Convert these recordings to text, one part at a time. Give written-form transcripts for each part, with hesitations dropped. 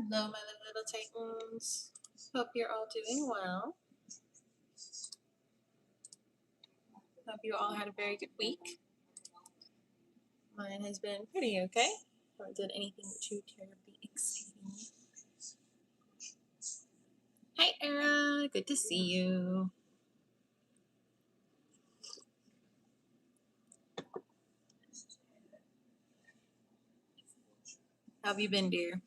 Hello, my little Titans. Hope you're all doing well. Hope you all had a very good week. Mine has been pretty okay. Haven't done anything too terribly exciting. Hi, Era. Good to see you. How have you been, dear?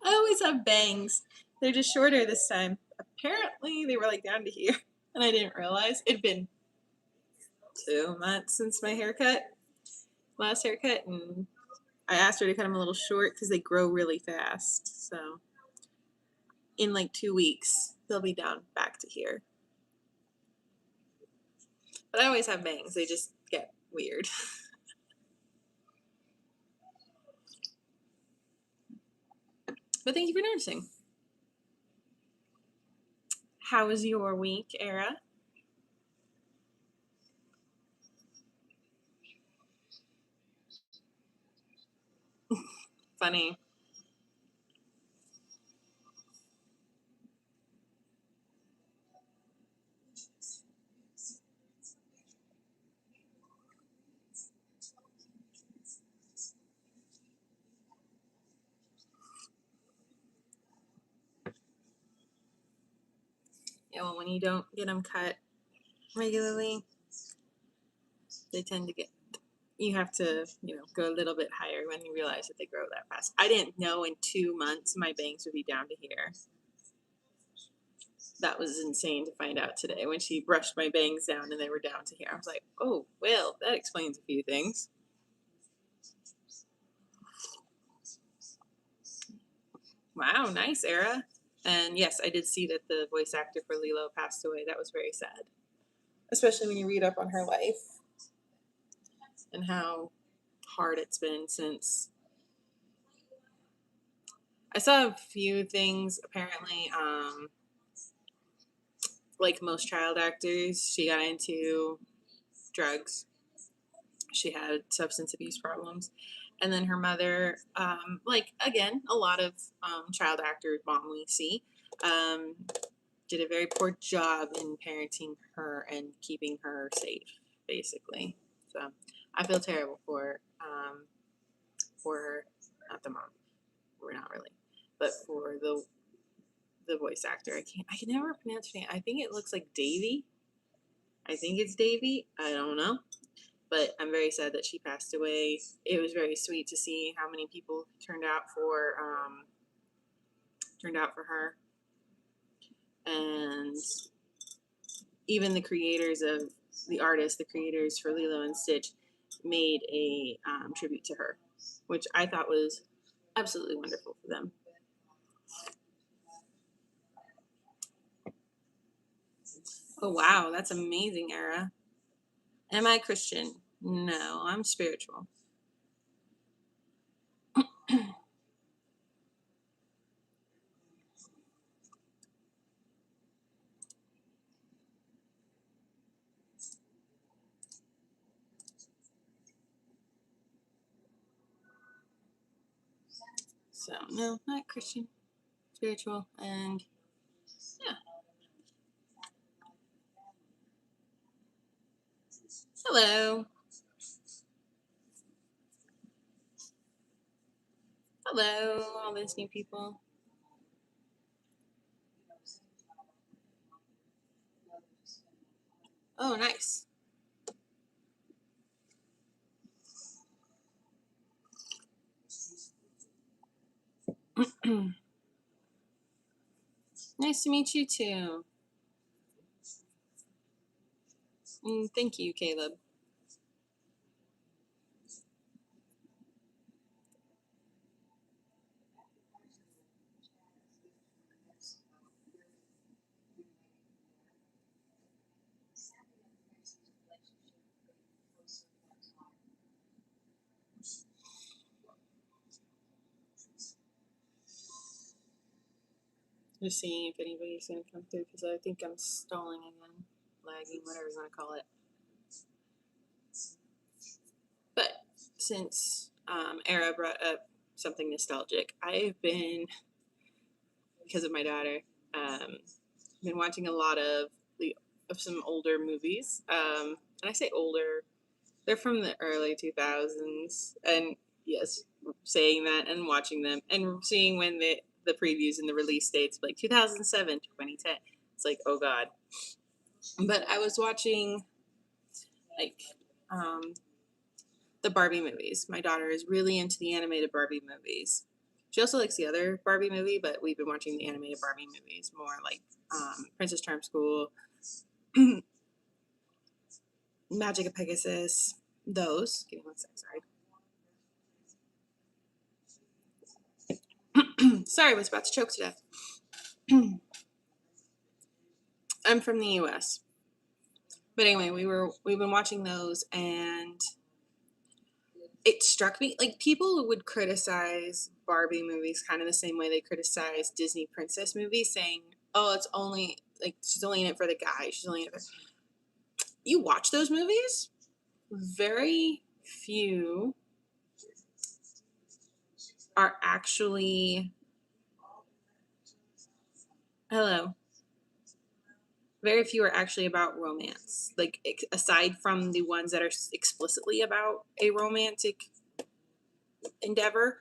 I always have bangs. They're just shorter this time. Apparently, they were like down to here, and I didn't realize. It'd been 2 months since my last haircut, and I asked her to cut them a little short because they grow really fast. So in like 2 weeks, they'll be down back to here. But I always have bangs. They just get weird. But thank you for noticing. How was your week, Era? Funny. Yeah, well, when you don't get them cut regularly, they tend to get, you have to, go a little bit higher when you realize that they grow that fast. I didn't know in 2 months my bangs would be down to here. That was insane to find out today when she brushed my bangs down and they were down to here. I was like, oh, well, that explains a few things. Wow, nice, Era. And yes, I did see that the voice actor for Lilo passed away. That was very sad, especially when you read up on her life and how hard it's been since. I saw a few things. Apparently, like most child actors, she got into drugs. She had substance abuse problems. And then her mother, like again, a lot of child actor mom we see, um, did a very poor job in parenting her and keeping her safe, basically. So I feel terrible for her, not the mom. We're not really, but for the voice actor. I can never pronounce her name. I think it looks like Davy. I think it's Davy. I don't know. But I'm very sad that she passed away. It was very sweet to see how many people turned out for her, and even the creators of the creators for Lilo and Stitch, made a tribute to her, which I thought was absolutely wonderful for them. Oh wow, that's amazing, Era. Am I Christian? No, I'm spiritual. So no, not Christian, spiritual, and yeah. Hello. Hello, all those new people. Oh, nice. Nice to meet you too. Thank you, Caleb. Just seeing if anybody's going to come through because I think I'm stalling again, lagging, whatever you want to call it. But since era brought up something nostalgic. I've been, because of my daughter, been watching a lot of some older movies. And I say older, they're from the early 2000s. And yes, saying that and watching them and seeing when the previews and the release dates, like 2007 to 2010. It's like, oh God. But I was watching like um, the Barbie movies. My daughter is really into the animated Barbie movies. She also likes the other Barbie movie, but we've been watching the animated Barbie movies more, like Princess Charm School, Magic of Pegasus, those. Give me one sec, sorry. Sorry, I was about to choke to death. I'm from the US. But anyway, we've been watching those, and it struck me like people would criticize Barbie movies kind of the same way they criticize Disney princess movies, saying, "Oh, it's only like she's only in it for the guy. She's only in it for." You watch those movies, very few are actually hello. Very few are actually about romance. Like aside from the ones that are explicitly about a romantic endeavor,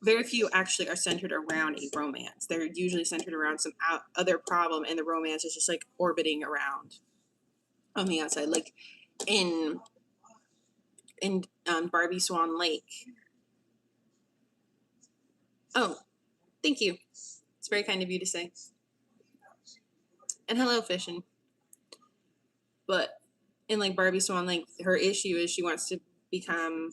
very few actually are centered around a romance. They're usually centered around some other problem, and the romance is just like orbiting around on the outside. Like in Barbie Swan Lake. Oh, thank you. It's very kind of you to say. And hello, Fishin. But in like Barbie Swan Lake, her issue is she wants to become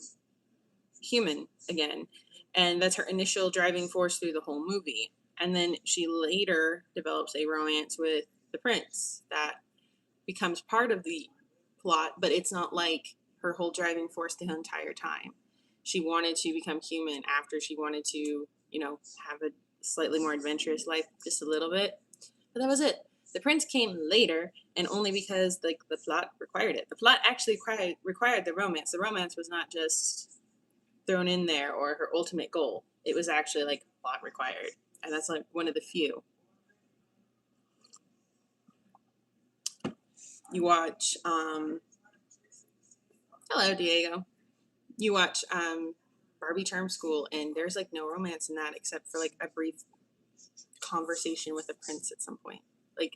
human again, and that's her initial driving force through the whole movie. And then she later develops a romance with the prince that becomes part of the plot, but it's not like her whole driving force the entire time. She wanted to become human after she wanted to, have a slightly more adventurous life, just a little bit. But that was it. The prince came later, and only because like the plot required it. The plot actually required the romance. The romance was not just thrown in there or her ultimate goal. It was actually like plot required, and that's like one of the few. You watch hello Diego. You watch Barbie Charm School, and there's like no romance in that except for like a brief conversation with a prince at some point. Like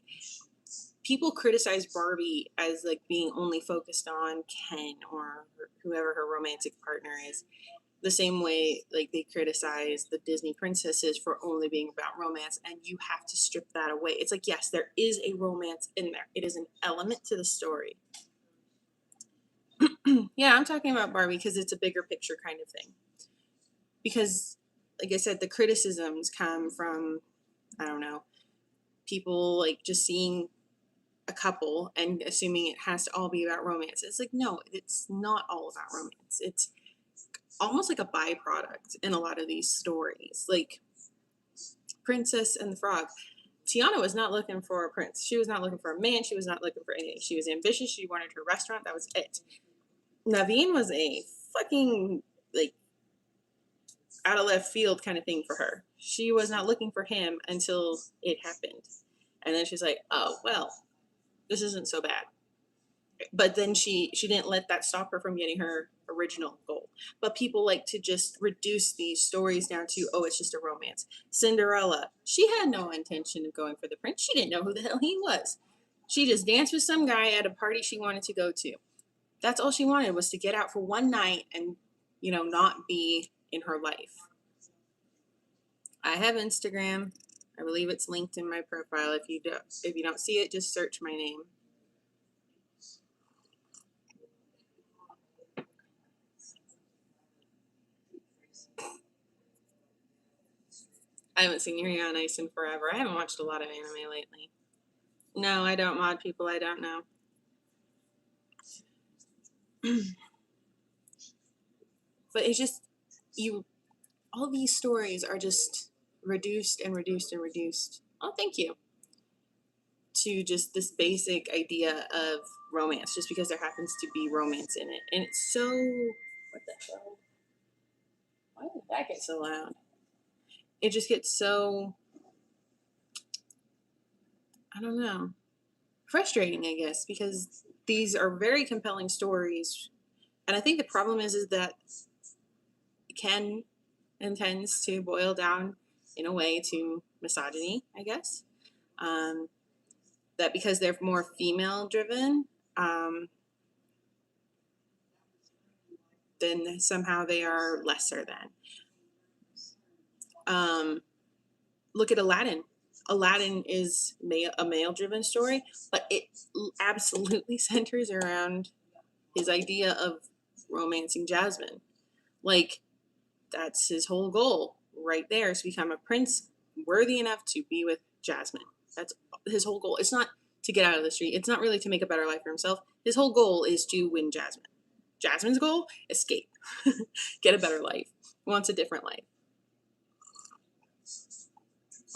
people criticize Barbie as like being only focused on Ken or whoever her romantic partner is, the same way like they criticize the Disney princesses for only being about romance, and you have to strip that away. It's like, yes, there is a romance in there. It is an element to the story. Yeah, I'm talking about Barbie because it's a bigger picture kind of thing. Because like I said, the criticisms come from, I don't know, people like just seeing a couple and assuming it has to all be about romance. It's like, no, it's not all about romance. It's almost like a byproduct in a lot of these stories. Like Princess and the Frog. Tiana was not looking for a prince. She was not looking for a man. She was not looking for anything. She was ambitious. She wanted her restaurant. That was it. Naveen was a fucking like out of left field kind of thing for her. She was not looking for him until it happened. And then she's like, oh, well, this isn't so bad. But then she didn't let that stop her from getting her original goal. But people like to just reduce these stories down to, oh, it's just a romance. Cinderella, she had no intention of going for the prince. She didn't know who the hell he was. She just danced with some guy at a party she wanted to go to. That's all she wanted, was to get out for one night and, not be in her life. I have Instagram. I believe it's linked in my profile. If you don't see it, just search my name. I haven't seen Yuri on Ice in forever. I haven't watched a lot of anime lately. No, I don't mod people I don't know. But it's just all these stories are just reduced and reduced and reduced. Oh, thank you. To just this basic idea of romance, just because there happens to be romance in it. And it's so, what the hell? That gets so loud. It just gets so, I don't know, frustrating, I guess, because these are very compelling stories. And I think the problem is that it can and tends to boil down in a way to misogyny, I guess. Um, that because they're more female driven, then somehow they are lesser than. Look at Aladdin. Aladdin is a male driven story, but it absolutely centers around his idea of romancing Jasmine. Like, that's his whole goal right there, is to become a prince worthy enough to be with Jasmine. That's his whole goal. It's not to get out of the street. It's not really to make a better life for himself. His whole goal is to win Jasmine. Jasmine's goal, escape, get a better life, wants a different life.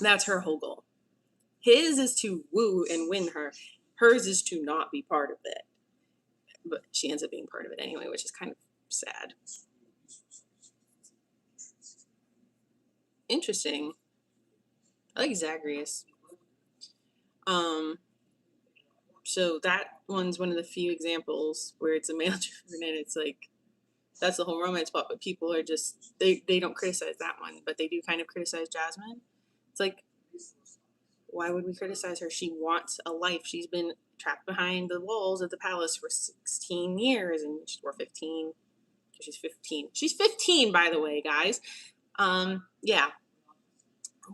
That's her whole goal. His is to woo and win her. Hers is to not be part of it. But she ends up being part of it anyway, which is kind of sad. Interesting. I like Zagreus. Um, so that one's one of the few examples where it's a male driven and it's like that's the whole romance plot, but people are just they don't criticize that one, but they do kind of criticize Jasmine. It's like, why would we criticize her? She wants a life. She's been trapped behind the walls of the palace for 16 years and or 15. She's 15. She's 15, by the way, guys. Yeah.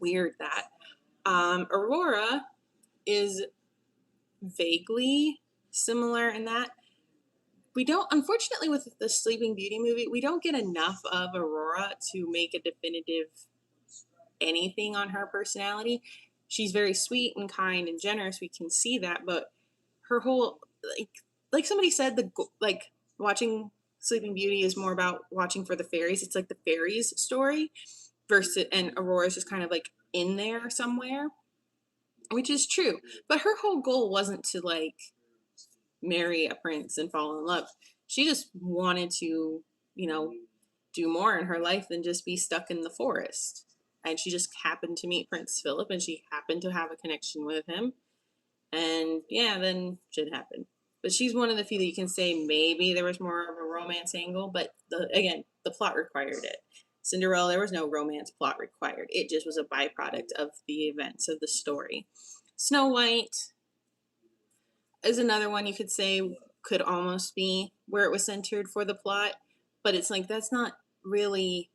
Weird that. Aurora is vaguely similar in that we don't, unfortunately, with the Sleeping Beauty movie, we don't get enough of Aurora to make a definitive anything on her personality. She's very sweet and kind and generous. We can see that, but her whole like somebody said, like watching Sleeping Beauty is more about watching for the fairies. It's like the fairies story versus, and Aurora's just kind of like in there somewhere, which is true. But her whole goal wasn't to like marry a prince and fall in love. She just wanted to, you know, do more in her life than just be stuck in the forest. And she just happened to meet Prince Philip and she happened to have a connection with him. And yeah, then shit happened. But she's one of the few that you can say maybe there was more of a romance angle, but again, the plot required it. Cinderella, there was no romance plot required. It just was a byproduct of the events of the story. Snow White is another one you could say could almost be where it was centered for the plot, but it's like that's not really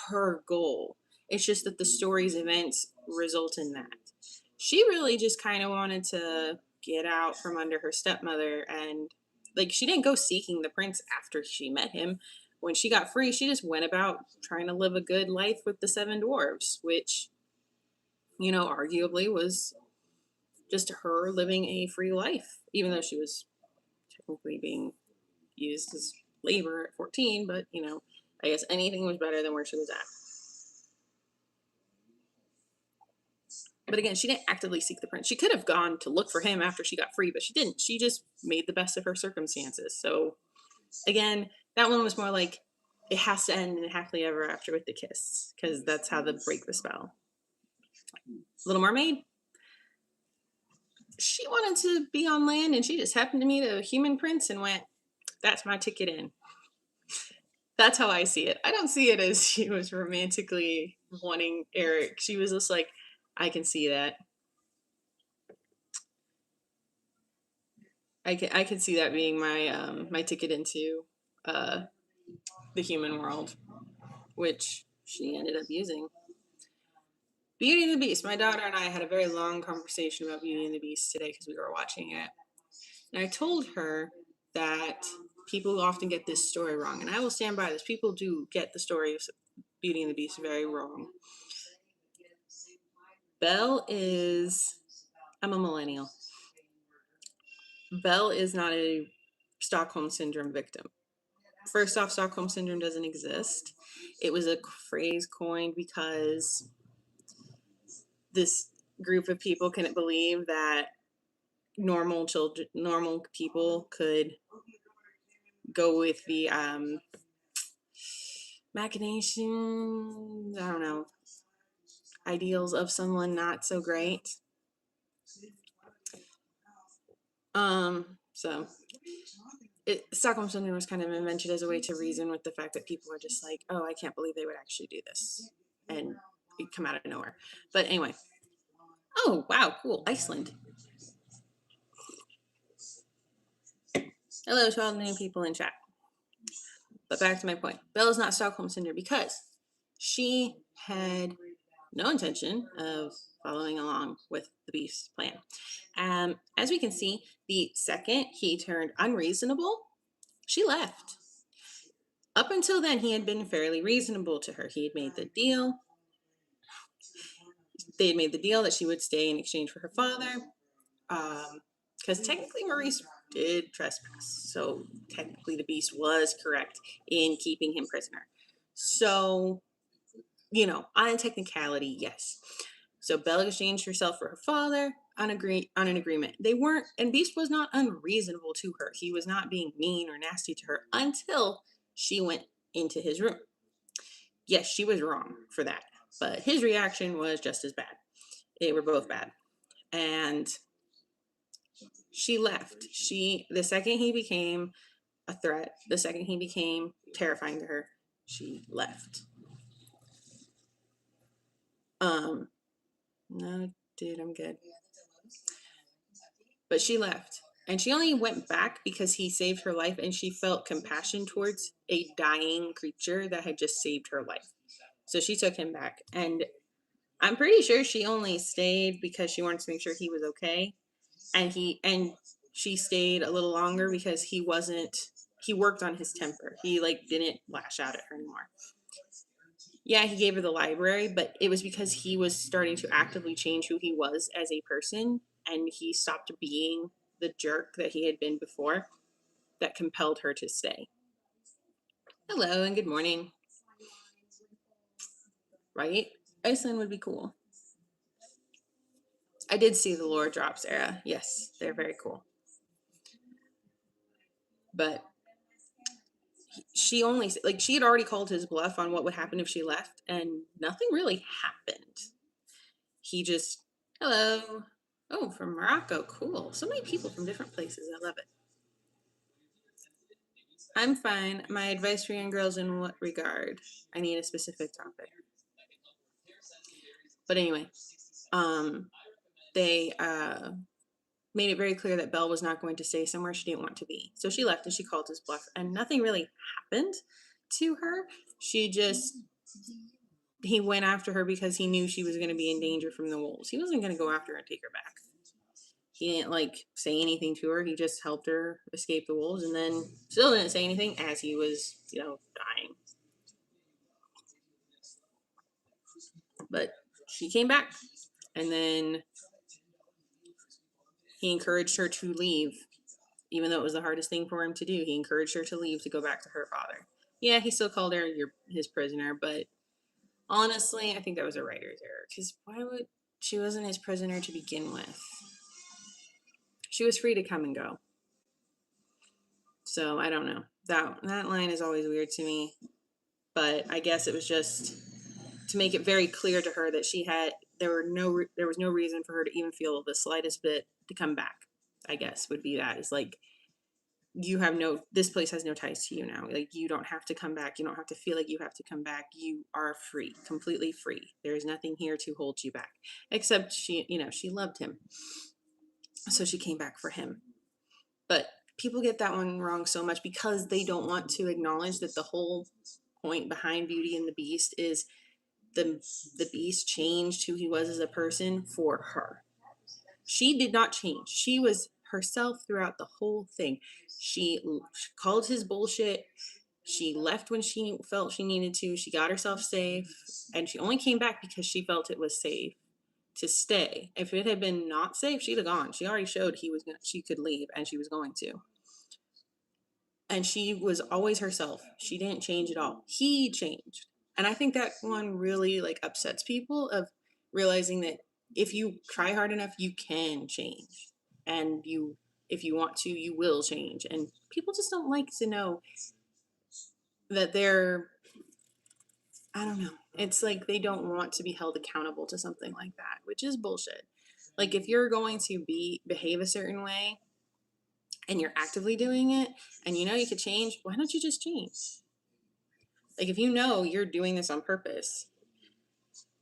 her goal. It's just that the story's events result in that. She really just kind of wanted to get out from under her stepmother, and like she didn't go seeking the prince after she met him. When she got free, she just went about trying to live a good life with the seven dwarves, which, you know, arguably was just her living a free life, even though she was technically being used as labor at 14. But, you know, I guess anything was better than where she was at. But again, she didn't actively seek the prince. She could have gone to look for him after she got free, but she didn't. She just made the best of her circumstances. So again, that one was more like it has to end in happily ever after with the kiss, because that's how they break the spell. Little Mermaid, she wanted to be on land and she just happened to meet a human prince and went, that's my ticket in. That's how I see it. I don't see it as she was romantically wanting Eric. She was just like, I can see that. I can see that being my ticket into uh the human world, which she ended up using. Beauty and the Beast. My daughter and I had a very long conversation about Beauty and the Beast today because we were watching it. And I told her that people often get this story wrong, and I will stand by this. People do get the story of Beauty and the Beast very wrong. Belle is, I'm a millennial. Belle is not a Stockholm Syndrome victim. First off, Stockholm Syndrome doesn't exist. It was a phrase coined because this group of people couldn't believe that normal people could go with the machinations, I don't know, ideals of someone not so great. So Stockholm Syndrome was kind of invented as a way to reason with the fact that people are just like, oh, I can't believe they would actually do this, and it come out of nowhere. But anyway, oh wow, cool, Iceland. Hello to all the new people in chat. But back to my point, Bella's not Stockholm Syndrome because she had no intention of following along with the Beast's plan. As we can see, the second he turned unreasonable, she left. Up until then, he had been fairly reasonable to her. He had made the deal. They had made the deal that she would stay in exchange for her father. Because technically Maurice did trespass. So technically the Beast was correct in keeping him prisoner. So, you know, on a technicality, yes. So Bella exchanged herself for her father on an agreement. They weren't, and Beast was not unreasonable to her. He was not being mean or nasty to her until she went into his room. Yes, she was wrong for that, but his reaction was just as bad. They were both bad. And she left. The second he became a threat, the second he became terrifying to her, she left. No, dude, I'm good. But she left. And she only went back because he saved her life and she felt compassion towards a dying creature that had just saved her life. So she took him back. And I'm pretty sure she only stayed because she wanted to make sure he was okay. And she stayed a little longer because he worked on his temper. He didn't lash out at her anymore. Yeah, he gave her the library, but it was because he was starting to actively change who he was as a person, and he stopped being the jerk that he had been before. That compelled her to stay. Hello and good morning. Right? Iceland would be cool. I did see the lore drops era. Yes, they're very cool. But she had already called his bluff on what would happen if she left, and nothing really happened. He just, hello. Oh, from Morocco. Cool. So many people from different places. I love it. I'm fine. My advice for young girls in what regard? I need a specific topic. But anyway, they made it very clear that Belle was not going to stay somewhere she didn't want to be. So she left and she called his bluff, and nothing really happened to her. He went after her because he knew she was going to be in danger from the wolves. He wasn't going to go after her and take her back. He didn't say anything to her. He just helped her escape the wolves, and then still didn't say anything as he was, dying. But she came back, and then he encouraged her to leave, even though it was the hardest thing for him to do. He encouraged her to leave to go back to her father. Yeah, he still called her his prisoner, but honestly, I think that was a writer's error, because she wasn't his prisoner to begin with. She was free to come and go. So I don't know. That line is always weird to me, but I guess it was just to make it very clear to her that there was no reason for her to even feel the slightest bit to come back. I guess would be that. It's this place has no ties to you now. You don't have to come back. You don't have to feel like you have to come back. You are free, completely free. There is nothing here to hold you back, except she loved him. So she came back for him. But people get that one wrong so much because they don't want to acknowledge that the whole point behind Beauty and the Beast is the Beast changed who he was as a person for her. She did not change. She was herself throughout the whole thing. She called his bullshit. She left when she felt she needed to. She got herself safe, and she only came back because she felt it was safe to stay. If it had been not safe, she'd have gone. She already showed she could leave, and she was going to. And she was always herself. She didn't change at all. He changed. And I think that one really upsets people, of realizing that if you try hard enough, you can change. And if you want to, you will change. And people just don't like to know that they're I don't know. It's like they don't want to be held accountable to something like that, which is bullshit. Like if you're going to behave a certain way and you're actively doing it and you know you could change, why don't you just change? Like if you know you're doing this on purpose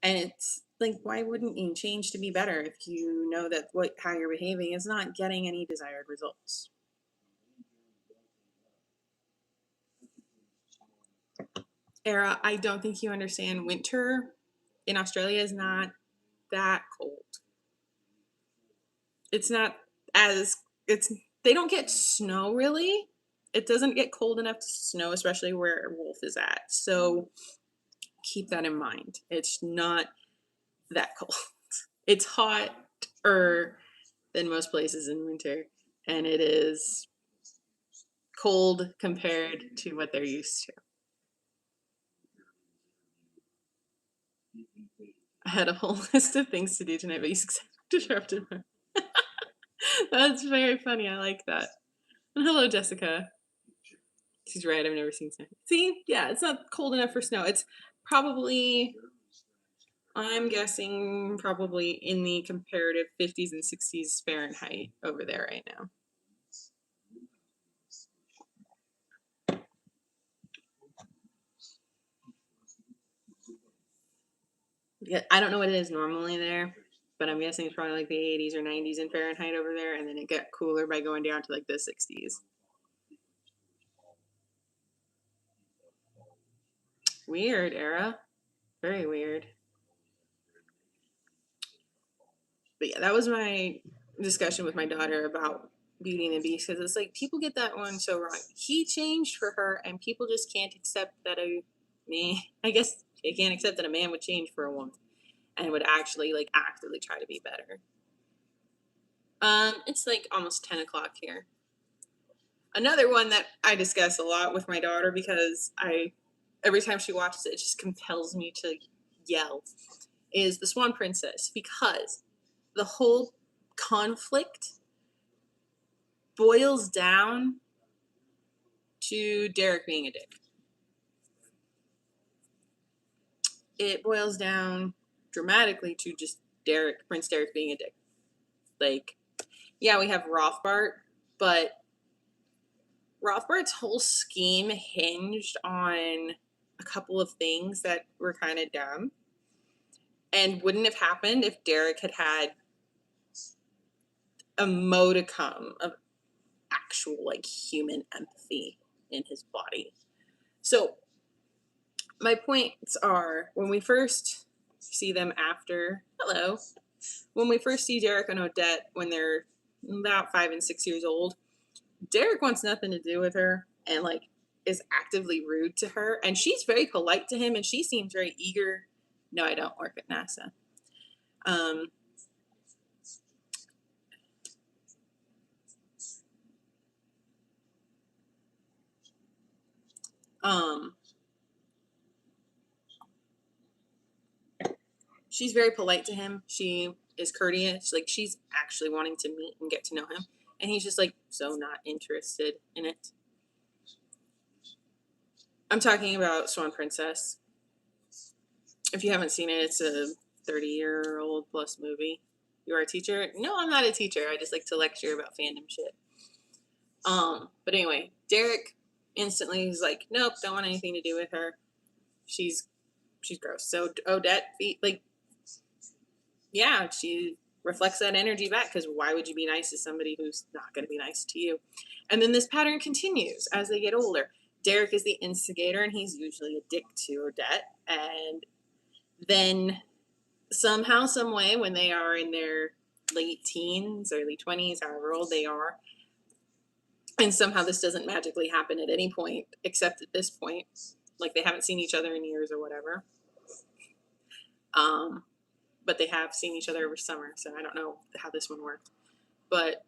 and it's like why wouldn't you change to be better if you know that how you're behaving is not getting any desired results? Era, I don't think you understand. Winter in Australia is not that cold. It's not as it's they don't get snow really. It doesn't get cold enough to snow, especially where Wolf is at. So keep that in mind. It's not that cold. It's hotter than most places in winter, and it is cold compared to what they're used to. I had a whole list of things to do tonight, but you interrupted me. That's very funny. I like that. And hello, Jessica. She's right. I've never seen snow. See, yeah, it's not cold enough for snow. It's probably, I'm guessing, probably in the comparative 50s and 60s Fahrenheit over there right now. Yeah, I don't know what it is normally there, but I'm guessing it's probably like the 80s or 90s in Fahrenheit over there, and then it got cooler by going down to like the 60s. Weird, Era. Very weird. But yeah, that was my discussion with my daughter about Beauty and the Beast because it's like people get that one so wrong. He changed for her, and people just can't accept that a man. I guess they can't accept that a man would change for a woman and would actually like actively try to be better. It's like almost 10 o'clock here. Another one that I discuss a lot with my daughter because every time she watches it, it just compels me to yell. Is the Swan Princess because the whole conflict boils down to Derek being a dick. It boils down dramatically to just Prince Derek being a dick. Like, yeah, we have Rothbart, but Rothbart's whole scheme hinged on a couple of things that were kind of dumb and wouldn't have happened if Derek had had a modicum of actual like human empathy in his body. So my points are when we first see them after when we first see Derek and Odette when they're about 5 and 6 years old, Derek wants nothing to do with her and like is actively rude to her, and she's very polite to him and she seems very eager. No, I don't work at NASA. um um she's very polite to him. She is courteous. Like she's actually wanting to meet and get to know him. And he's just like so not interested in it. I'm talking about Swan Princess. If you haven't seen it, it's a 30-year-old plus movie. You are a teacher? No, I'm not a teacher. I just like to lecture about fandom shit. But anyway, Derek instantly is like, nope, don't want anything to do with her. She's gross. So Odette, like, yeah, she reflects that energy back because why would you be nice to somebody who's not going to be nice to you? And then this pattern continues as they get older. Derek is the instigator and he's usually a dick to Odette. And then somehow, some way, when they are in their late teens, early 20s, however old they are, and somehow this doesn't magically happen at any point except at this point, like they haven't seen each other in years or whatever. But they have seen each other over summer, so I don't know how this one worked. But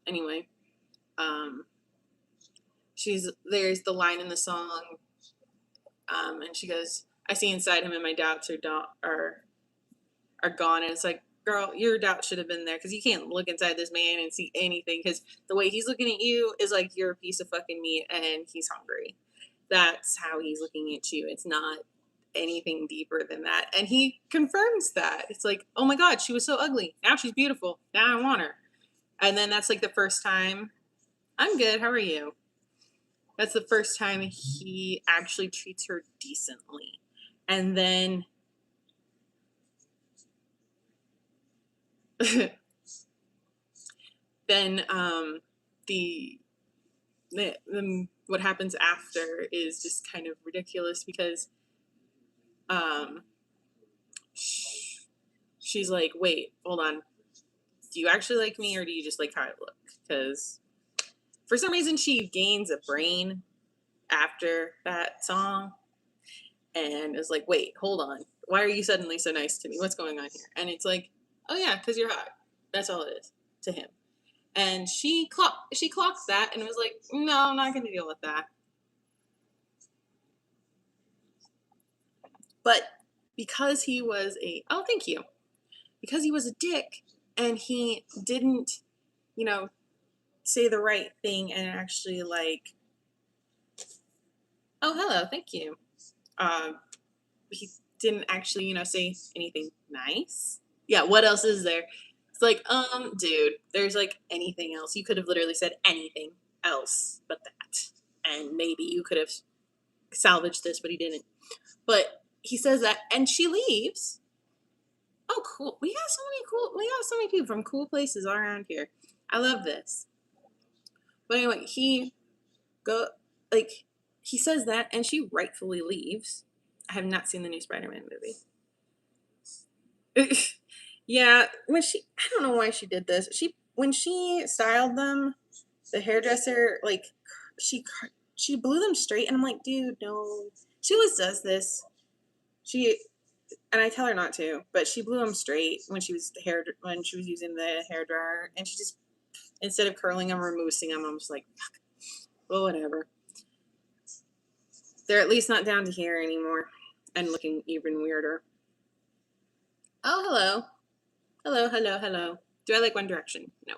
anyway, there's the line in the song, and she goes, "I see inside him, and my doubts are gone." And it's like, girl, your doubt should have been there because you can't look inside this man and see anything because the way he's looking at you is like you're a piece of fucking meat and he's hungry. That's how he's looking at you. It's not anything deeper than that. And he confirms that. It's like, oh my God, she was so ugly. Now she's beautiful. Now I want her. And then that's like the first time. I'm good. How are you? That's the first time he actually treats her decently. And then then the what happens after is just kind of ridiculous because um she's like, wait, hold on, do you actually like me or do you just like how I look? Because for some reason she gains a brain after that song and is like, wait, hold on, why are you suddenly so nice to me, what's going on here? And it's like, oh yeah, because you're hot, that's all it is to him. And she clocked that and was like, no, I'm not going to deal with that. But because he was thank you, because he was a dick and he didn't, you know, say the right thing and actually like, oh, hello, thank you. He didn't actually, say anything nice. Yeah, what else is there? It's like, dude, there's like anything else. You could have literally said anything else but that. And maybe you could have salvaged this, but he didn't. But he says that and she leaves. Oh, cool. We got so many people from cool places all around here. I love this. But anyway, go like he says that and she rightfully leaves. I have not seen the new Spider-Man movie. Yeah, I don't know why she did this. When she styled them, the hairdresser she she blew them straight and I'm like, dude, no. She always does this. She and I tell her not to, but she blew them straight when she was using the hair dryer, and she just instead of curling them or moussing them, I'm just like, well, whatever. They're at least not down to here anymore, and looking even weirder. Oh, hello, hello. Do I like One Direction? No,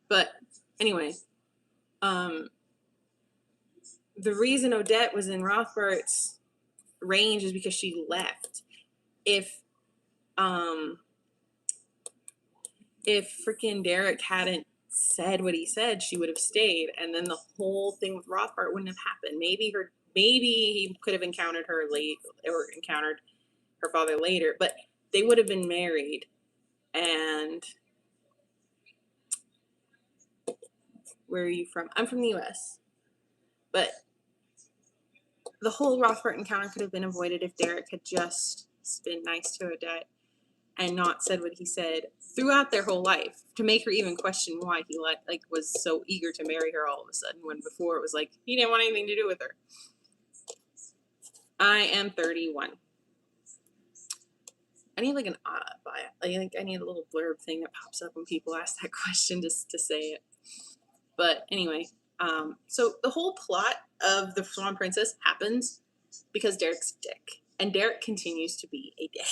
but anyway, um, the reason Odette was in Rothbart's range is because she left. If um if freaking Derek hadn't said what he said, she would have stayed, and then the whole thing with Rothbart wouldn't have happened. Maybe he could have encountered her late or encountered her father later, but they would have been married. And where are you from? I'm from the U.S., but the whole Rothbart encounter could have been avoided if Derek had just been nice to Odette and not said what he said throughout their whole life to make her even question why he was so eager to marry her all of a sudden when before it was like he didn't want anything to do with her. I am 31. I need like an I need a little blurb thing that pops up when people ask that question just to say it. But anyway, so the whole plot of the Swan Princess happens because Derek's a dick, and Derek continues to be a dick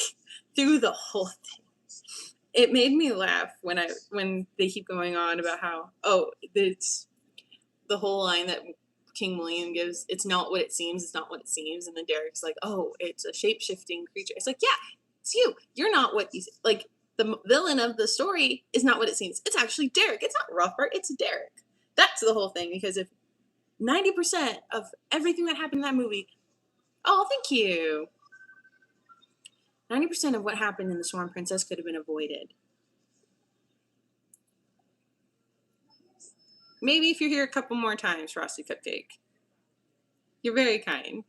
through the whole thing. It made me laugh when they keep going on about how it's the whole line that King William gives. It's not what it seems. It's not what it seems. And then Derek's like, oh, it's a shape shifting creature. It's like, yeah, it's you. You're not what you like. The villain of the story is not what it seems. It's actually Derek. It's not Rothbart. It's Derek. That's the whole thing. Because if 90% of everything that happened in that movie, oh, thank you. 90% of what happened in The Swan Princess could have been avoided. Maybe if you're here a couple more times, Frosty Cupcake. You're very kind.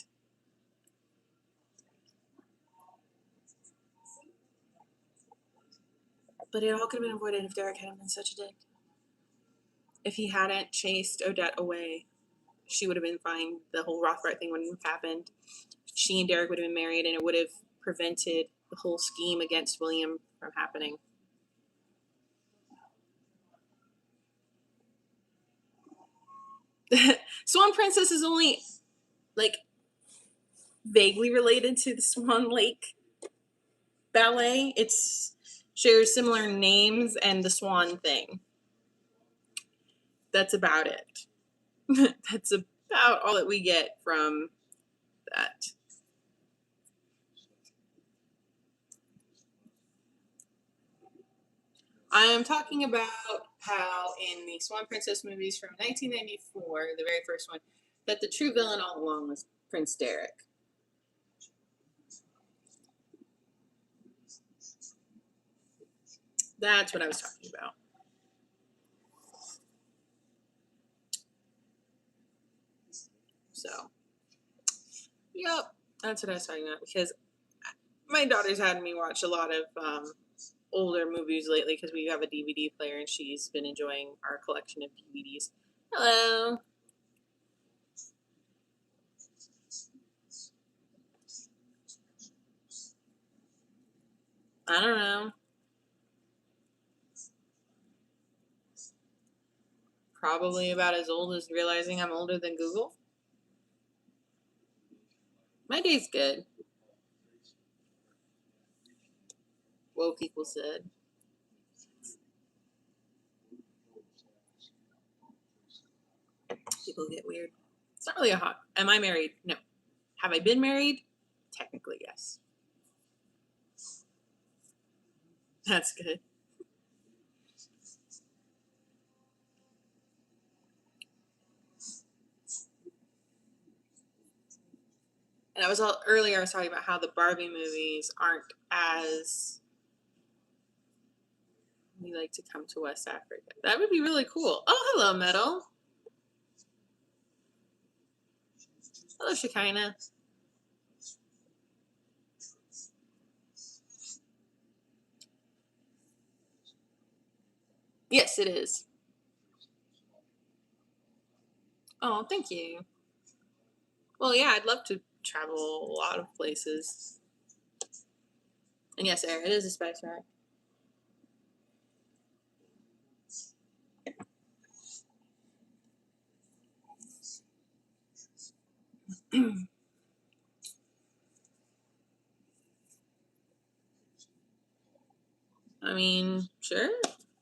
But it all could have been avoided if Derek hadn't been such a dick. If he hadn't chased Odette away, she would have been fine. The whole Rothbart thing wouldn't have happened. She and Derek would have been married, and it would have prevented the whole scheme against William from happening. Swan Princess is only like vaguely related to the Swan Lake ballet. It's shares similar names and the swan thing. That's about it. That's about all that we get from that. I am talking about how in the Swan Princess movies from 1994, the very first one, that the true villain all along was Prince Derek. That's what I was talking about. So, yep, that's what I was talking about because my daughter's had me watch a lot of older movies lately because we have a DVD player and she's been enjoying our collection of DVDs. Hello. I don't know. Probably about as old as realizing I'm older than Google. My day's good. Woke equals said. People get weird. It's not really a hot. Am I married? No. Have I been married? Technically, yes. That's good. And I was all earlier. I was talking about how the Barbie movies aren't as we like to come to West Africa. That would be really cool. Oh, hello, Metal. Hello, Shekinah. Yes, it is. Oh, thank you. Well, yeah, I'd love to travel a lot of places. And yes, Aaron, it is a spice rack. I mean, sure.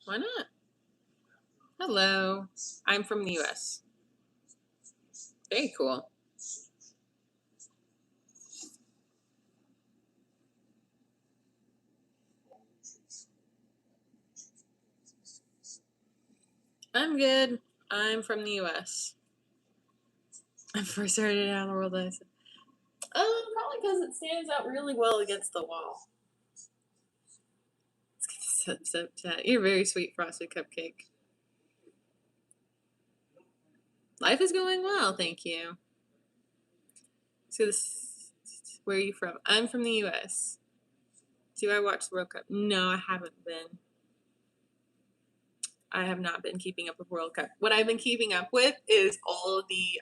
Why not? Hello. I'm from the US. Very cool. I'm good. I'm from the US. I first heard it out in the world. I said, probably because it stands out really well against the wall. Let's get this chat. You're a very sweet frosted cupcake. Life is going well, thank you. So this, where are you from? I'm from the US. Do I watch the World Cup? No, I haven't been. I have not been keeping up with World Cup. What I've been keeping up with is all of the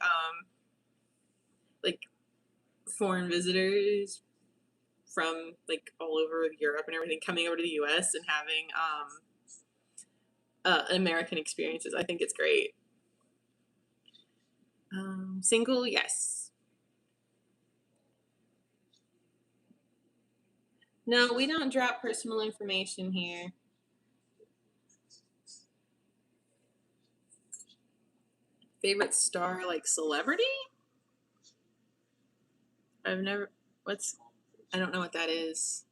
like foreign visitors from like all over Europe and everything coming over to the US and having American experiences. I think it's great. Single, yes. No, we don't drop personal information here. Favorite star, like celebrity? I've never. What's? I don't know what that is.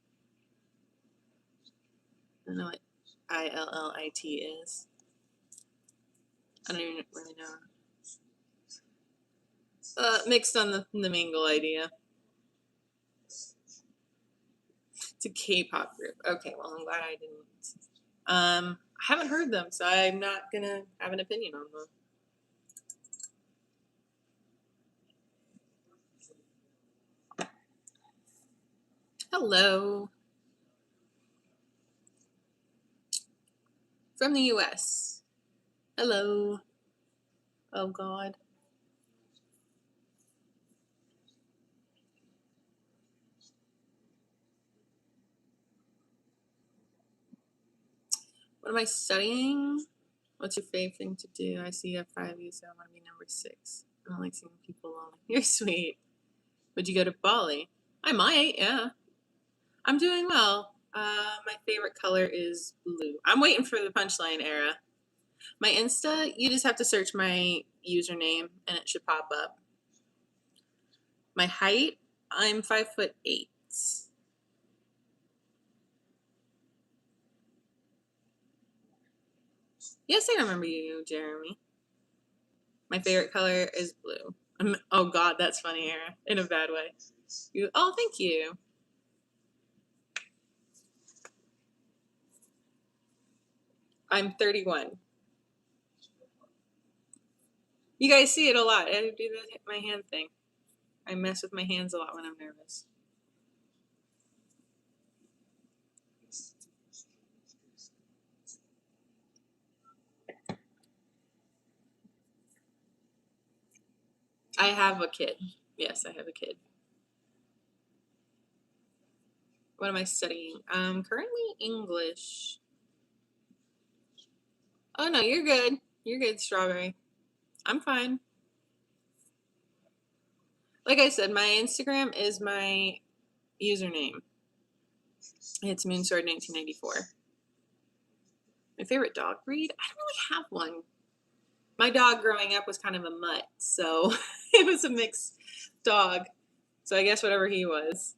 I don't know what ILLIT is. I don't even really know. Mixed on the mingle idea. It's a K-pop group. Okay, well I'm glad I didn't. I haven't heard them, so I'm not gonna have an opinion on them. Hello. From the US. Hello. Oh God. What am I studying? What's your favorite thing to do? I see you have 5 years, so I want to be number 6. I don't like seeing people lonely. You're sweet. Would you go to Bali? I might, yeah. I'm doing well. My favorite color is blue. I'm waiting for the punchline era. My Insta, you just have to search my username and it should pop up. My height, I'm 5'8". Yes, I remember you, Jeremy. My favorite color is blue. Oh God, that's funny, Era, in a bad way. Oh, thank you. I'm 31. You guys see it a lot. I do my hand thing. I mess with my hands a lot when I'm nervous. I have a kid. Yes, I have a kid. What am I studying? Currently English. Oh no, you're good. You're good, Strawberry. I'm fine. Like I said, my Instagram is my username. It's Moonsword1994. My favorite dog breed? I don't really have one. My dog growing up was kind of a mutt, so it was a mixed dog. So I guess whatever he was.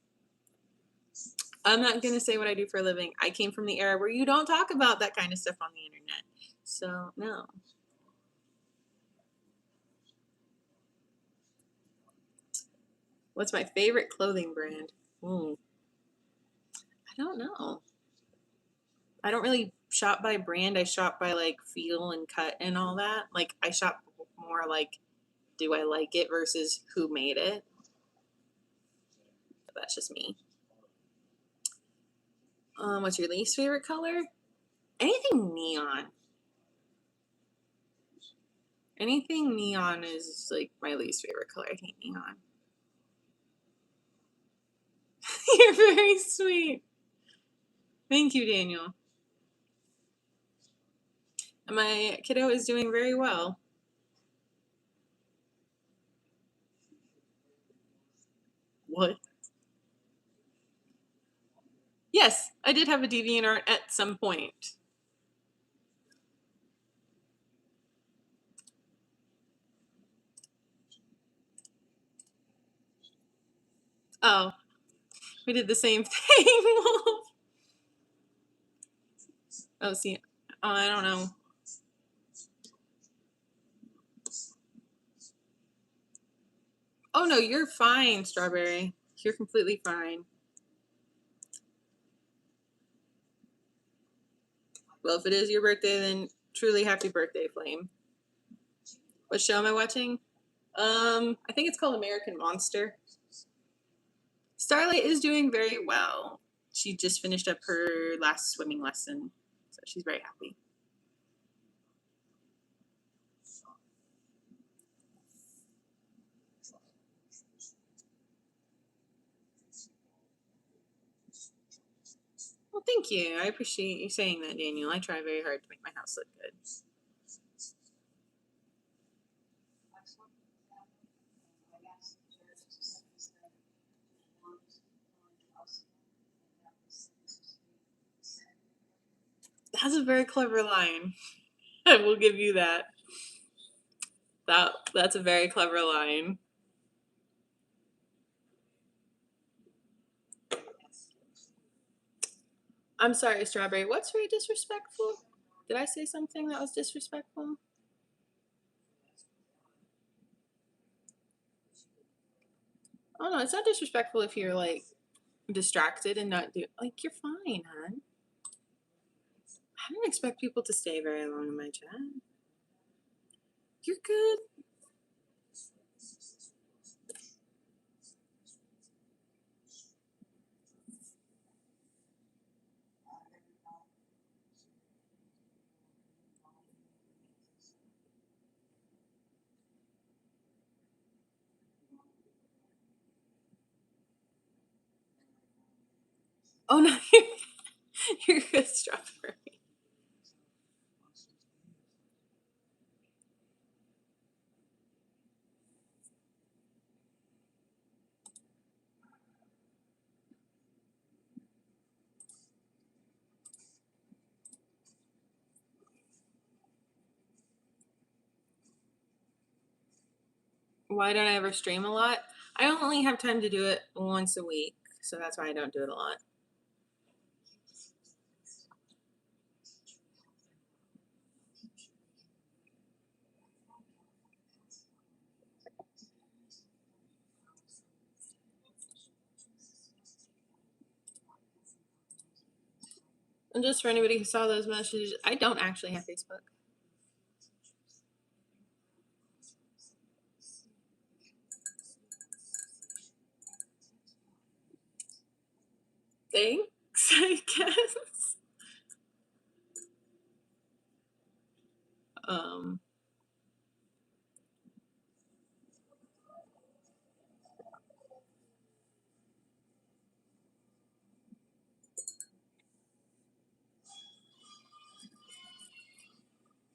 I'm not going to say what I do for a living. I came from the era where you don't talk about that kind of stuff on the internet. So, no. What's my favorite clothing brand? I don't know. I don't really shop by brand. I shop by like feel and cut and all that. Like I shop more like, do I like it versus who made it? But that's just me. What's your least favorite color? Anything neon. Anything neon is like my least favorite color. I hate neon. You're very sweet. Thank you, Daniel. My kiddo is doing very well. What? Yes, I did have a DeviantArt at some point. Oh, we did the same thing. Oh, see, oh, I don't know. Oh no, you're fine, Strawberry. You're completely fine. Well, if it is your birthday, then truly happy birthday, Flame. What show am I watching? I think it's called American Monster. Starlight is doing very well. She just finished up her last swimming lesson, so she's very happy. Well, thank you. I appreciate you saying that, Daniel. I try very hard to make my house look good. That's a very clever line. I will give you that. That's a very clever line. I'm sorry, Strawberry. What's very disrespectful? Did I say something that was disrespectful? Oh no, it's not disrespectful if you're like distracted and not do like you're fine, hon. I don't expect people to stay very long in my chat. You're good. Oh no, you're good, Strawberry. Why don't I ever stream a lot? I only have time to do it once a week, so that's why I don't do it a lot. And just for anybody who saw those messages, I don't actually have Facebook. Thanks, I guess. Um,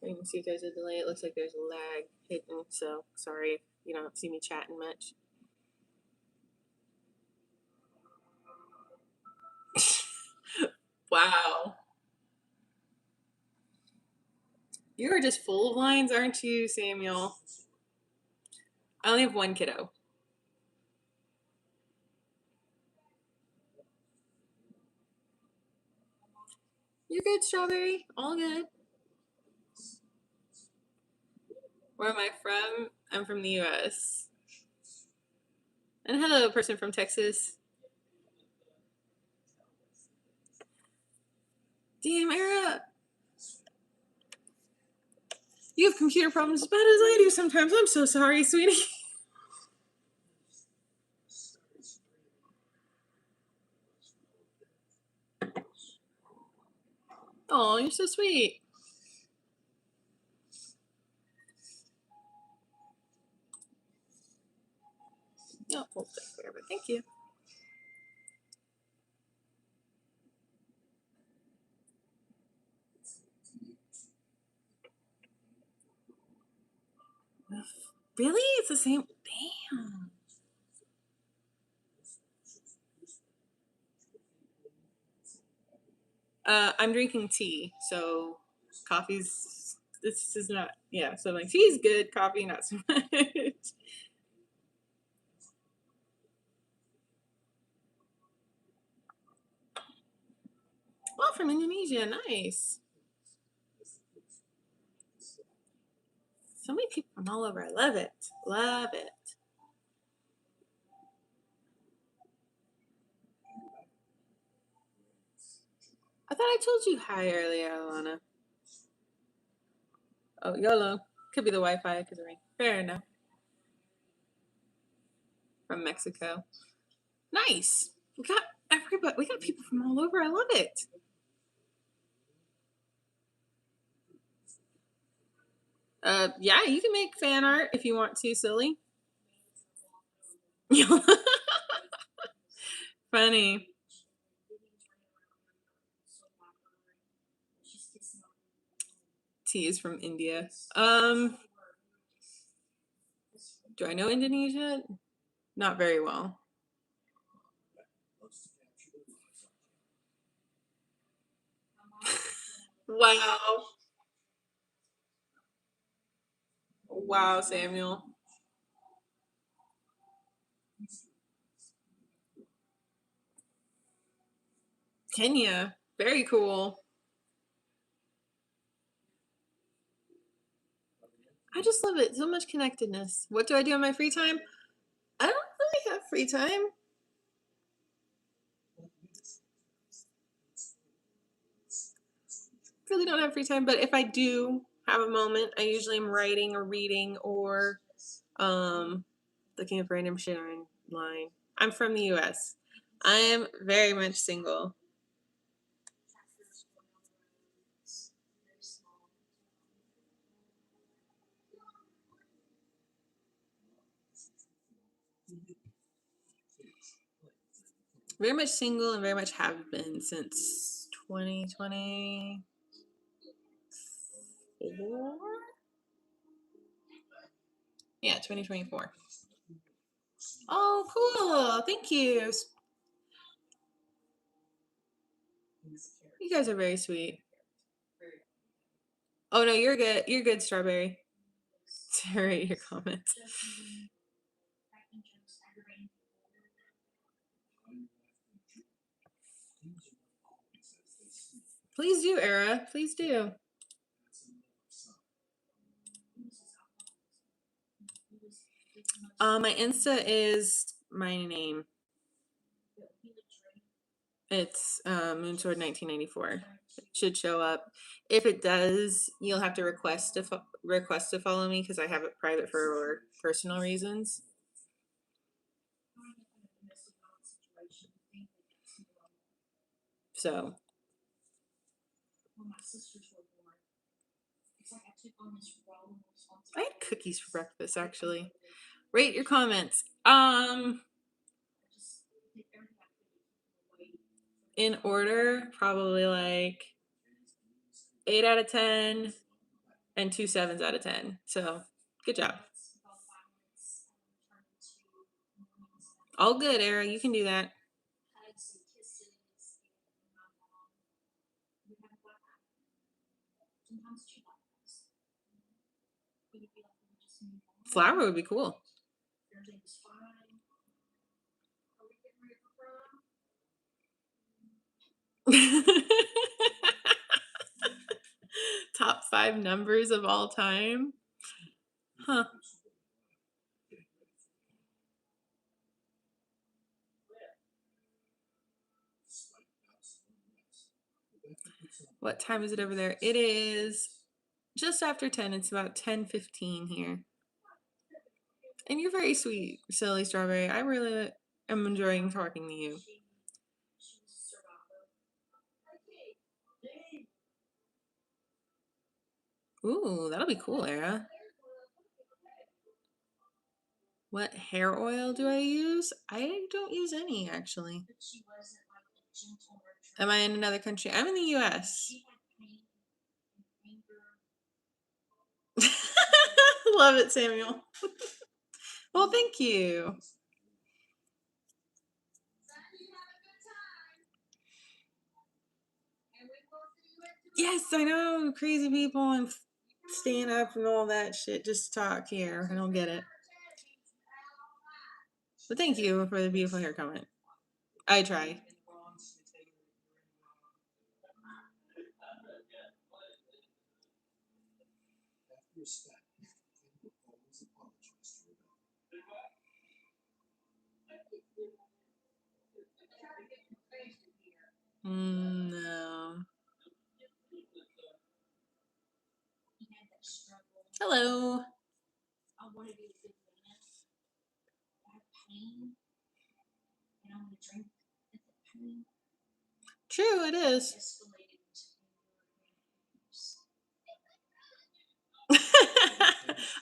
you can see if there's a delay. It looks like there's a lag hidden, so sorry if you don't see me chatting much. Wow. You are just full of lines, aren't you, Samuel? I only have one kiddo. You're good, Strawberry. All good. Where am I from? I'm from the US. And hello, person from Texas. Damn, Era. You have computer problems as bad as I do sometimes. I'm so sorry, sweetie. Oh, you're so sweet. Oh, hold that forever. Thank you. Really? It's the same. Damn. I'm drinking tea, so coffee's. This is not. Yeah, so like tea's good, coffee not so much. Well, from Indonesia, nice. So many people from all over. I love it. Love it. I thought I told you hi earlier, Alana. Oh, YOLO. Could be the Wi-Fi because of rain. Fair enough. From Mexico. Nice. We got everybody. We got people from all over. I love it. Yeah, you can make fan art if you want to, silly. Funny. Tea is from India. Do I know Indonesia? Not very well. Wow. Wow, Samuel. Kenya. Very cool. I just love it. So much connectedness. What do I do in my free time? I don't really have free time. Really don't have free time, but if I do have a moment, I usually am writing or reading or um, looking up random shit online. I'm from the US. I am very much single. Very much single and very much have been since 2024. Yeah, 2024. Oh, cool. Thank you. You guys are very sweet. Oh no, you're good. You're good, Strawberry. Sorry, your comments. Please do, Era. Please do. My Insta is my name. It's Moonsword 1994. It should show up. If it does, you'll have to request to follow me because I have it private for personal reasons. So I had cookies for breakfast actually. Rate your comments. In order, probably like 8 out of 10 and 2 7s out of 10. So good job. All good, Era. You can do that. Flower would be cool. Top 5 numbers of all time? Huh. What time is it over there? It is just after 10. It's about 10:15 here. And you're very sweet, Silly Strawberry. I really am enjoying talking to you. Ooh, that'll be cool, Era. What hair oil do I use? I don't use any, actually. Am I in another country? I'm in the US. Love it, Samuel. Well, thank you. Yes, I know. Crazy people and stand up and all that shit. Just talk here. I don't get it. But thank you for the beautiful hair comment. I try. No. Hello. True, it is.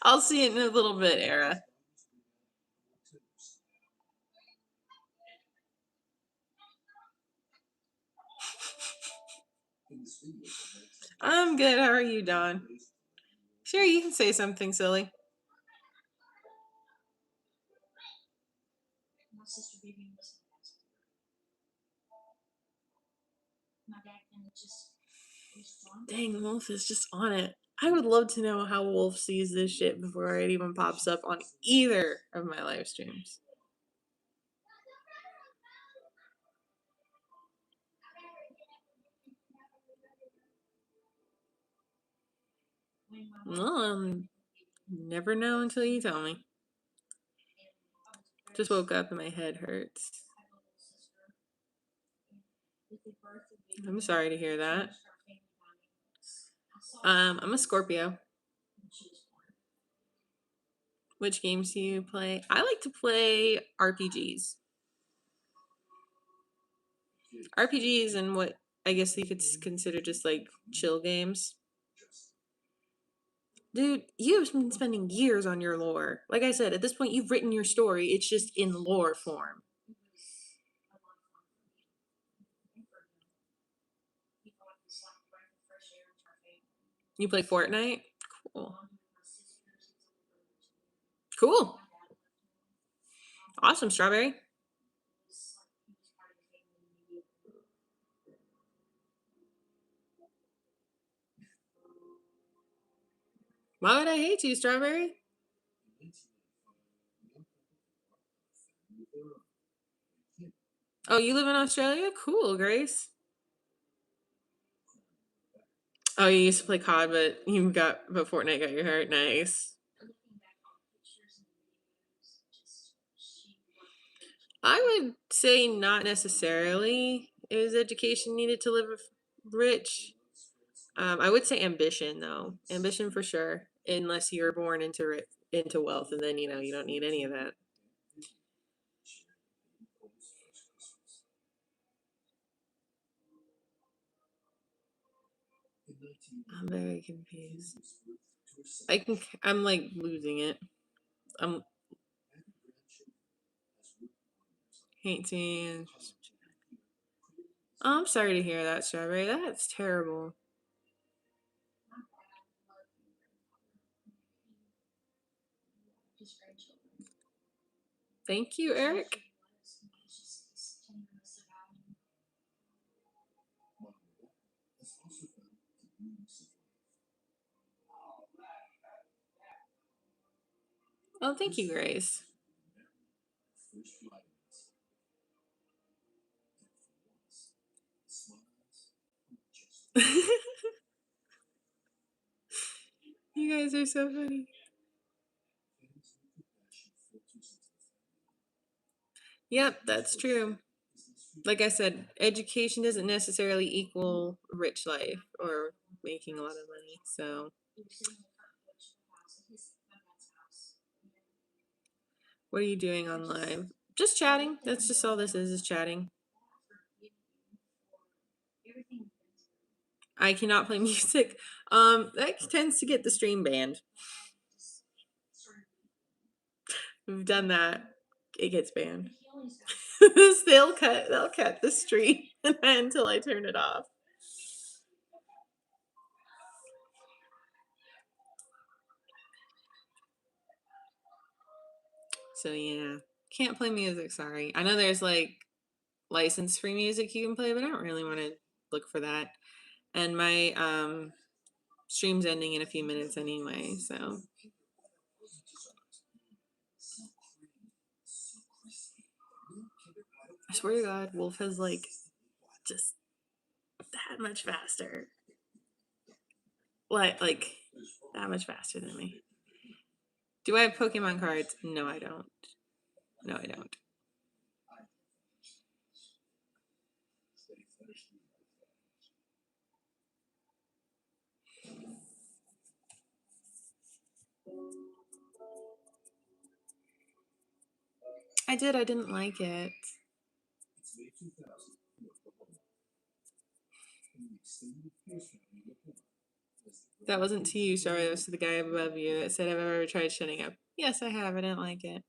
I'll see it in a little bit, Era. I'm good. How are you, Don? Sure, you can say something silly. Dang, Wolf is just on it. I would love to know how Wolf sees this shit before it even pops up on either of my live streams. Well, never know until you tell me. Just woke up and my head hurts. I'm sorry to hear that. I'm a Scorpio. Which games do you play? I like to play RPGs. RPGs and what I guess you could consider just like chill games. Dude, you've been spending years on your lore. Like I said, at this point, you've written your story. It's just in lore form. You play Fortnite? Cool. Cool. Awesome, Strawberry. Why would I hate you, Strawberry? Oh, you live in Australia? Cool, Grace. Oh, you used to play COD, but Fortnite got your heart. Nice. I would say not necessarily. Is education needed to live rich? I would say ambition, though. Ambition for sure. Unless you're born into wealth, and then you don't need any of that. I'm very confused. I'm like losing it. I'm 18. Oh, I'm sorry to hear that, Strawberry. That's terrible. Thank you, Eric. Oh, thank you, Grace. You guys are so funny. Yep, that's true. Like I said, education doesn't necessarily equal rich life or making a lot of money. So, what are you doing on live? Just chatting. That's just all this is chatting. I cannot play music. That tends to get the stream banned. We've done that. It gets banned. They'll cut the stream until I turn it off. So yeah, can't play music. Sorry. I know there's like license free music you can play, but I don't really want to look for that. And my stream's ending in a few minutes anyway, so I swear to God, Wolf has like just that much faster. Like that much faster than me. Do I have Pokemon cards? No, I don't. No, I don't. I did. I didn't like it. That wasn't to you, sorry. That was to the guy above you that said, "Have I ever tried shutting up?" Yes, I have. I didn't like it.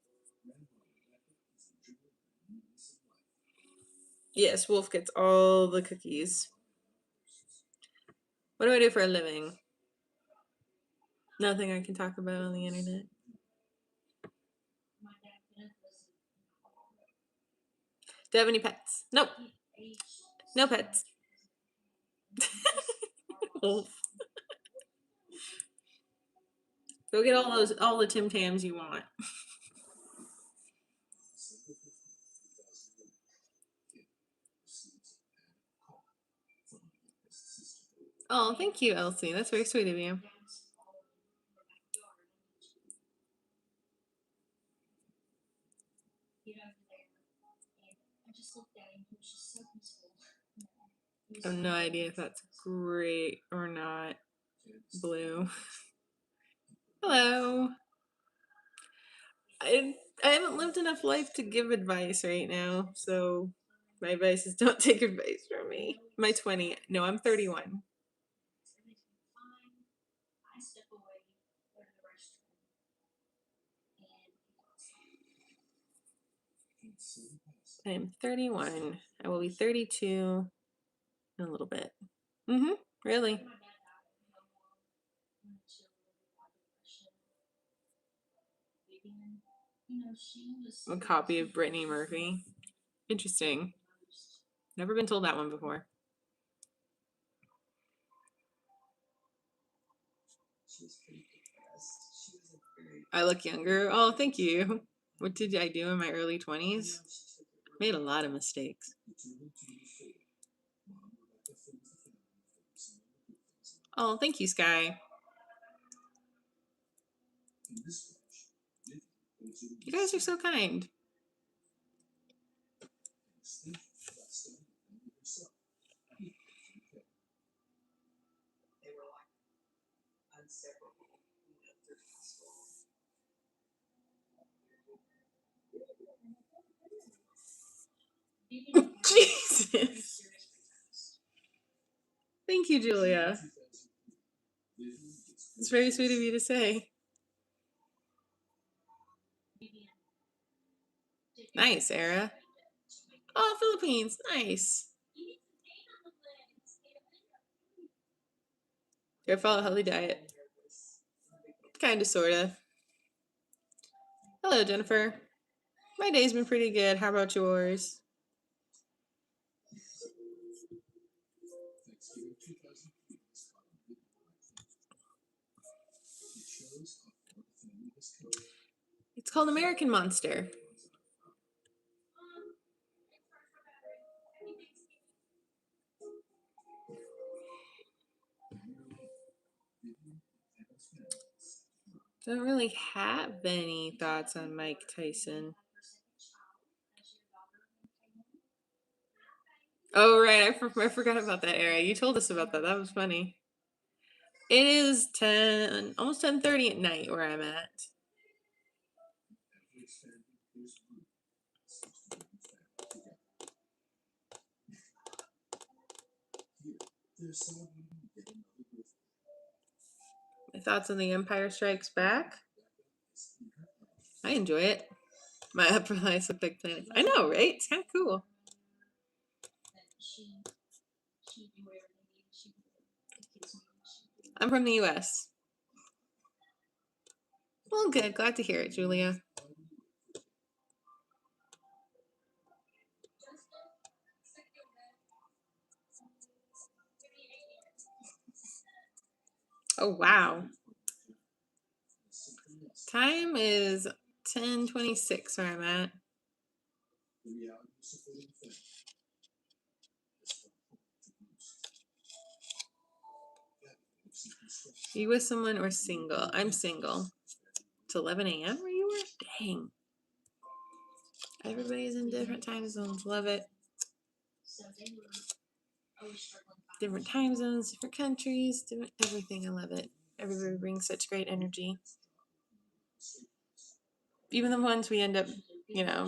Yes, Wolf gets all the cookies. What do I do for a living? Nothing I can talk about on the internet. Do I have any pets? Nope. No pets. Wolf. Go get all the Tim Tams you want. Oh, thank you, Elsie. That's very sweet of you. I have no idea if that's great or not. Blue. Hello. I I haven't lived enough life to give advice right now, so my advice is don't take advice from me. My 20. No, I'm 31. I am 31. I will be 32 in a little bit. Mm-hmm. Really. A copy of Brittany Murphy. Interesting. Never been told that one before. I look younger. Oh, thank you. What did I do in my early 20s? Made a lot of mistakes. Oh, thank you, Sky. You guys are so kind. Jesus. Thank you, Julia. It's very sweet of you to say. Nice, Era. Oh, Philippines. Nice. Do I follow a healthy diet? Kinda, sorta. Hello, Jennifer. My day's been pretty good. How about yours? It's called American Monster. Don't really have any thoughts on Mike Tyson. Oh, right. I forgot about that era. You told us about that. That was funny. It is 10, almost 10:30 at night where I'm at. My thoughts on The Empire Strikes Back? I enjoy it. My upper life's a big planet. I know, right? It's kind of cool. I'm from the US. Well, good. Glad to hear it, Julia. Oh, wow. Time is 10:26 where I'm at. Are you with someone or single? I'm single. It's 11 a.m. where you were? Dang. Everybody's in different time zones. Love it. Different time zones, different countries, different everything. I love it. Everybody brings such great energy. Even the ones we end up,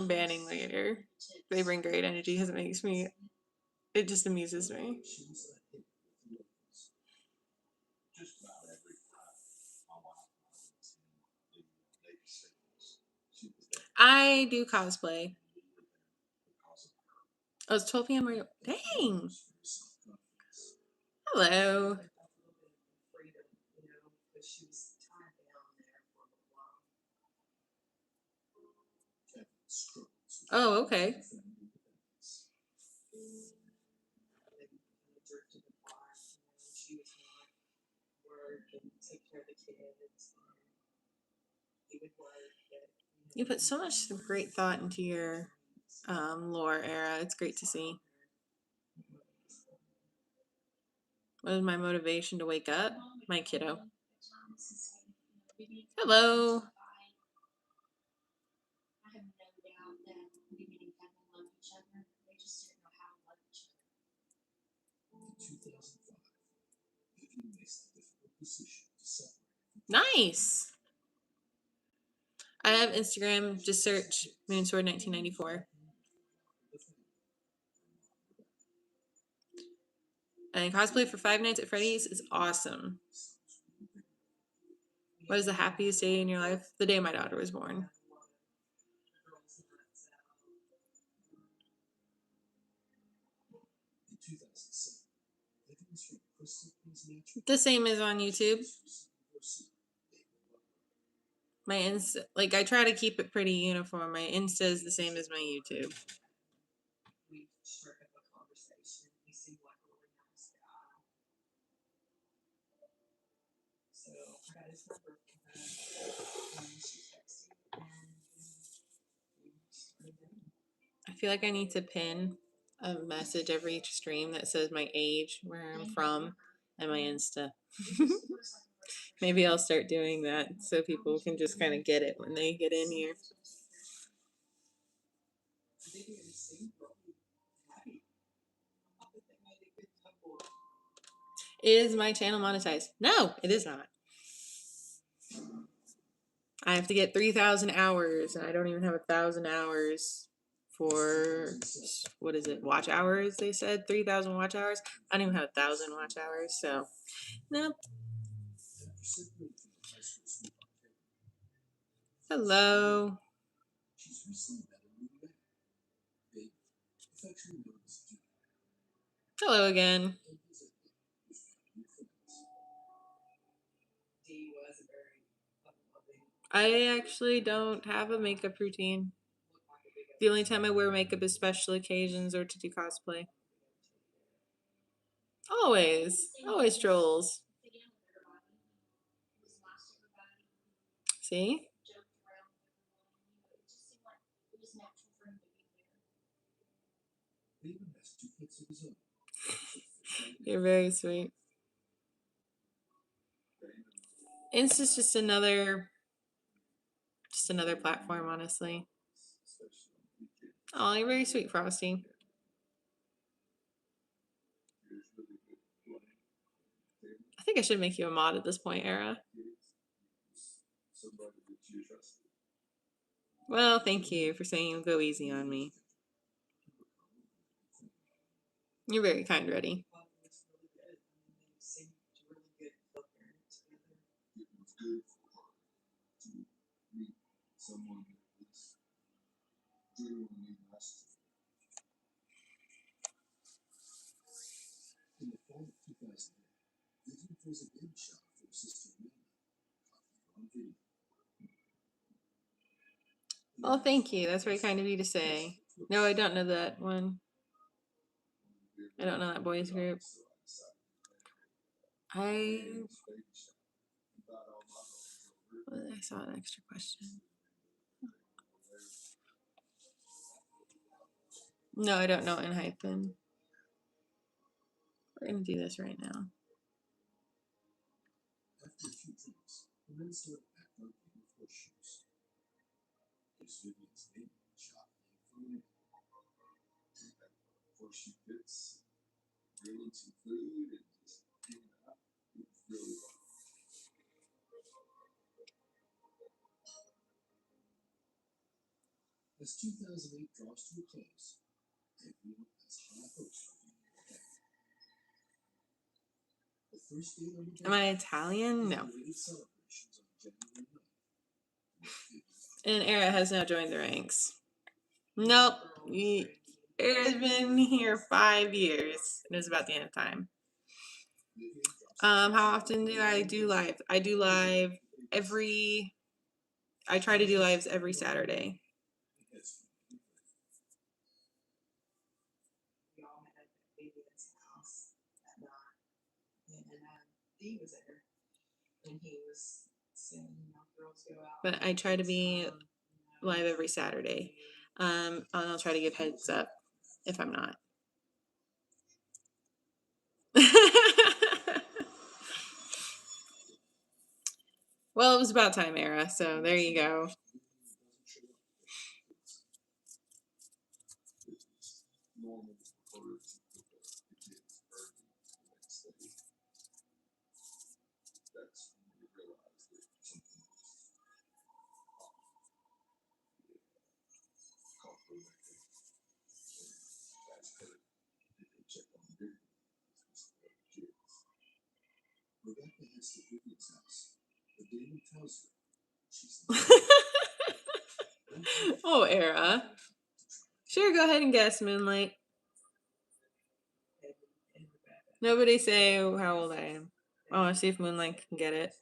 banning later, they bring great energy because it just amuses me. I do cosplay. Oh, it's 12 p.m. where Dang. Hello. Oh, okay. You put so much great thought into your lore, Era. It's great to see. What is my motivation to wake up? My kiddo. Hello. Nice. I have Instagram. Just search Moonsword 1994. And cosplay for Five Nights at Freddy's is awesome. What is the happiest day in your life? The day my daughter was born. The same as on YouTube. My Insta, I try to keep it pretty uniform. My Insta is the same as my YouTube. I feel like I need to pin a message every stream that says my age, where I'm from, and my Insta. Maybe I'll start doing that so people can just kind of get it when they get in here. Is my channel monetized? No, it is not. I have to get 3,000 hours, and I don't even have 1,000 hours for, what is it, watch hours? They said 3,000 watch hours. I don't even have 1,000 watch hours, so no. Hello. Hello again. I actually don't have a makeup routine. The only time I wear makeup is special occasions or to do cosplay. Always trolls. See? You're very sweet. Insta's just another platform, honestly. Oh, you're very sweet, Frosty. I think I should make you a mod at this point, Era. Well, thank you for saying you'll go easy on me. You're very kind, Reddy. Oh, thank you. That's very kind of you to say. No, I don't know that one. I don't know that boys group. I saw an extra question. No, I don't know Enhypen. We're gonna do this right now. Am I Italian? No. And Era has now joined the ranks. Nope. Era's been here 5 years. It was about the end of time. How often do I do live? I do live I try to do lives every Saturday. But I try to be live every Saturday. And I'll try to give heads up if I'm not. Well, it was about time, Era, so there you go. Oh, Era. Sure, go ahead and guess, Moonlight. Nobody say how old I am. I want to see if Moonlight can get it.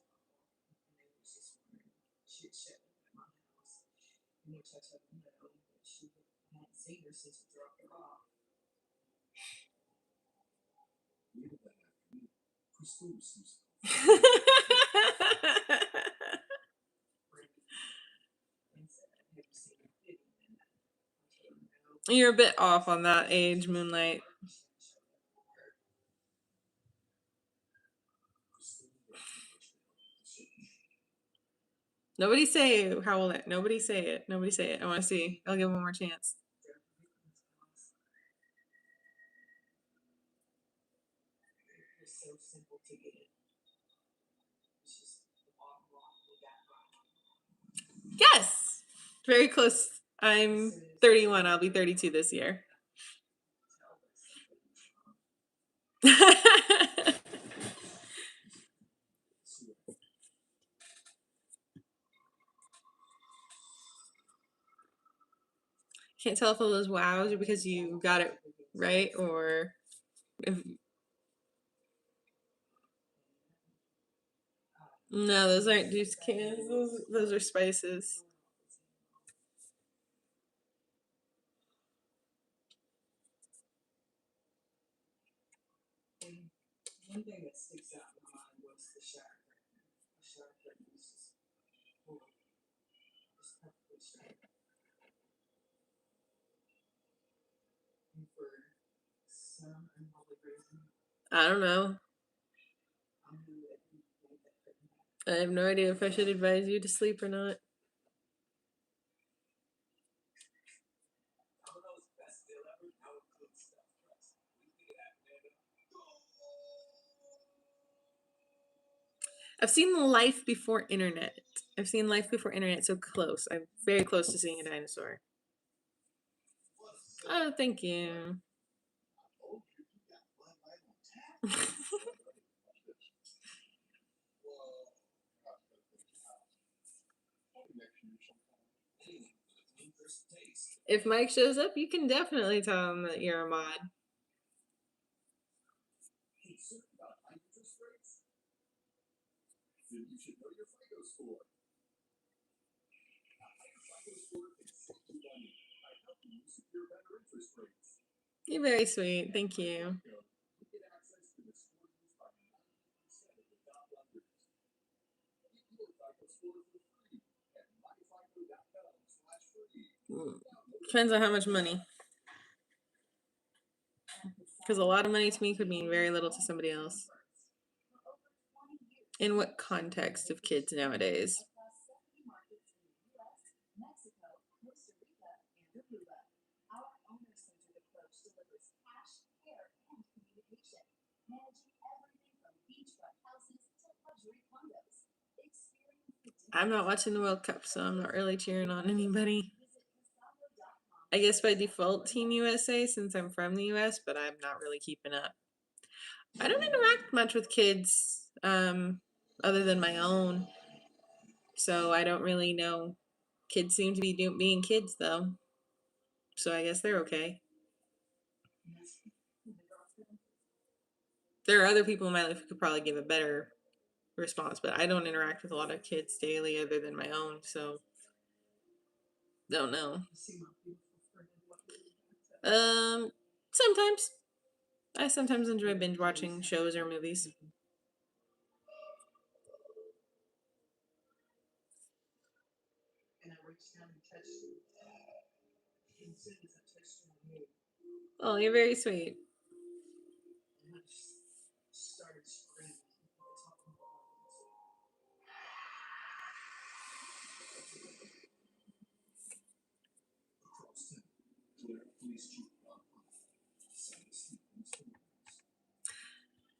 You're a bit off on that age, Moonlight. Nobody say how old. Nobody say it. Nobody say it. I want to see. I'll give him one more chance. Yes, very close. I'm 31. I'll be 32 this year. Can't tell if it was wows or because you got it right or if. No, those aren't juice cans. Those are spices. I don't know. I have no idea if I should advise you to sleep or not. I've seen Life Before Internet. I've seen Life Before Internet so close. I'm very close to seeing a dinosaur. Oh, thank you. If Mike shows up, you can definitely tell him that you're a mod. You're very sweet. Thank you. Depends on how much money. Because a lot of money to me could mean very little to somebody else. In what context of kids nowadays? I'm not watching the World Cup, so I'm not really cheering on anybody. I guess by default, Team USA since I'm from the US, but I'm not really keeping up. I don't interact much with kids other than my own, so I don't really know. Kids seem to be being kids, though, so I guess they're okay. There are other people in my life who could probably give a better response, but I don't interact with a lot of kids daily other than my own, so don't know. Um, sometimes I sometimes enjoy binge watching shows or movies. Oh, you're very sweet.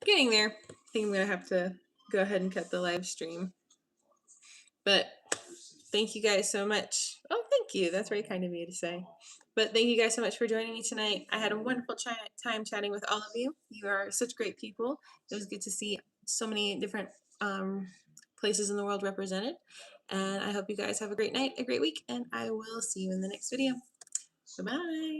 Getting there. I think I'm gonna have to go ahead and cut the live stream. But thank you guys so much. Oh, thank you. That's very kind of you to say. But thank you guys so much for joining me tonight. I had a wonderful time chatting with all of you. You are such great people. It was good to see so many different places in the world represented. And I hope you guys have a great night, a great week, and I will see you in the next video. Bye-bye.